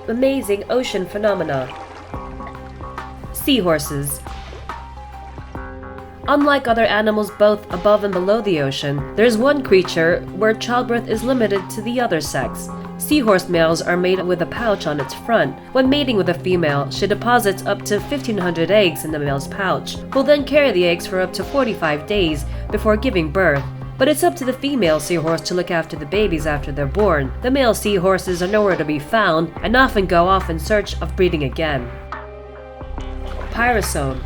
amazing ocean phenomena. Seahorses. Unlike other animals both above and below the ocean, there's one creature where childbirth is limited to the other sex. Seahorse males are mated with a pouch on its front. When mating with a female, she deposits up to 1,500 eggs in the male's pouch, who'll then carry the eggs for up to 45 days before giving birth. But it's up to the female seahorse to look after the babies after they're born. The male seahorses are nowhere to be found and often go off in search of breeding again. Pyrosome.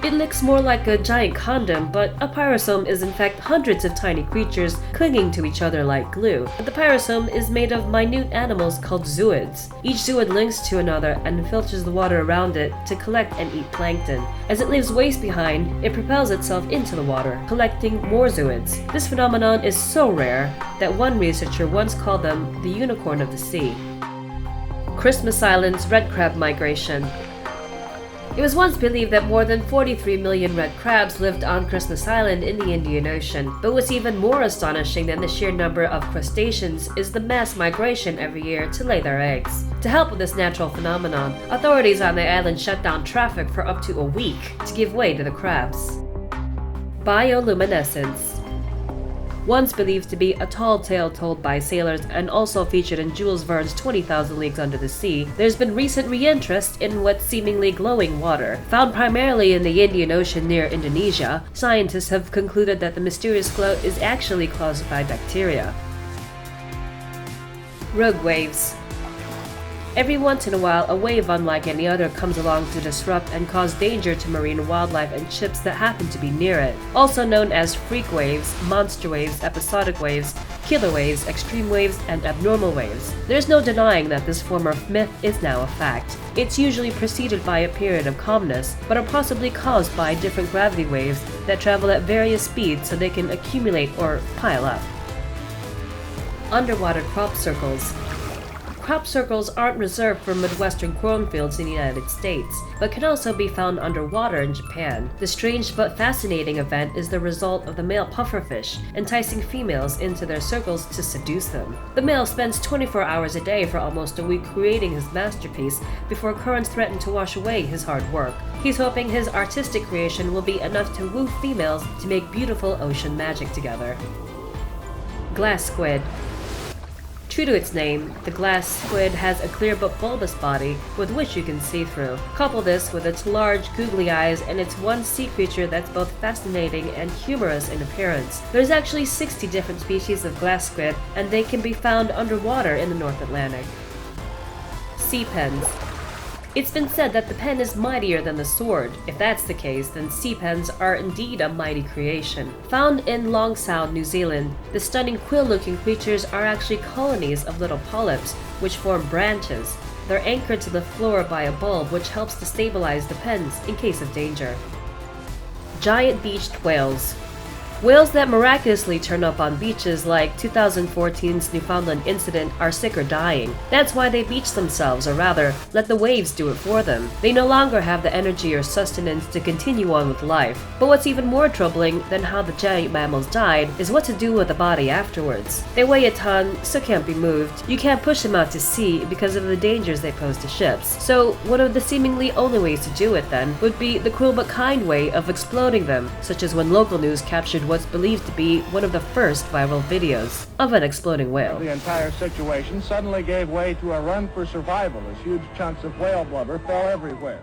It looks more like a giant condom, but a pyrosome is in fact hundreds of tiny creatures clinging to each other like glue. The pyrosome is made of minute animals called zooids. Each zooid links to another and filters the water around it to collect and eat plankton. As it leaves waste behind, it propels itself into the water, collecting more zooids. This phenomenon is so rare that one researcher once called them the unicorn of the sea. Christmas Island's red crab migration. It was once believed that more than 43 million red crabs lived on Christmas Island in the Indian Ocean, but what's even more astonishing than the sheer number of crustaceans is the mass migration every year to lay their eggs. To help with this natural phenomenon, authorities on the island shut down traffic for up to a week to give way to the crabs. Bioluminescence. Once believed to be a tall tale told by sailors and also featured in Jules Verne's 20,000 Leagues Under the Sea, there's been recent re-interest in what's seemingly glowing water. Found primarily in the Indian Ocean near Indonesia, scientists have concluded that the mysterious glow is actually caused by bacteria. Rogue waves. Every once in a while, a wave unlike any other comes along to disrupt and cause danger to marine wildlife and ships that happen to be near it. Also known as freak waves, monster waves, episodic waves, killer waves, extreme waves, and abnormal waves. There's no denying that this form of myth is now a fact. It's usually preceded by a period of calmness, but are possibly caused by different gravity waves that travel at various speeds so they can accumulate or pile up. Underwater crop circles. Crop circles aren't reserved for Midwestern cornfields in the United States, but can also be found underwater in Japan. The strange but fascinating event is the result of the male pufferfish enticing females into their circles to seduce them. The male spends 24 hours a day for almost a week creating his masterpiece before currents threaten to wash away his hard work. He's hoping his artistic creation will be enough to woo females to make beautiful ocean magic together. Glass squid. True to its name, the glass squid has a clear but bulbous body with which you can see through. Couple this with its large, googly eyes and it's one sea creature that's both fascinating and humorous in appearance. There's actually 60 different species of glass squid, and they can be found underwater in the North Atlantic. Sea pens. It's been said that the pen is mightier than the sword. If that's the case, then sea pens are indeed a mighty creation. Found in Long Sound, New Zealand, the stunning quill-looking creatures are actually colonies of little polyps, which form branches. They're anchored to the floor by a bulb, which helps to stabilize the pens in case of danger. Giant beached whales. Whales that miraculously turn up on beaches like 2014's Newfoundland incident are sick or dying. That's why they beach themselves, or rather, let the waves do it for them. They no longer have the energy or sustenance to continue on with life. But what's even more troubling than how the giant mammals died is what to do with the body afterwards. They weigh a ton, so can't be moved. You can't push them out to sea because of the dangers they pose to ships. So one of the seemingly only ways to do it then would be the cruel but kind way of exploding them, such as when local news captured what's believed to be one of the first viral videos of an exploding whale. The entire situation suddenly gave way to a run for survival as huge chunks of whale blubber fell everywhere.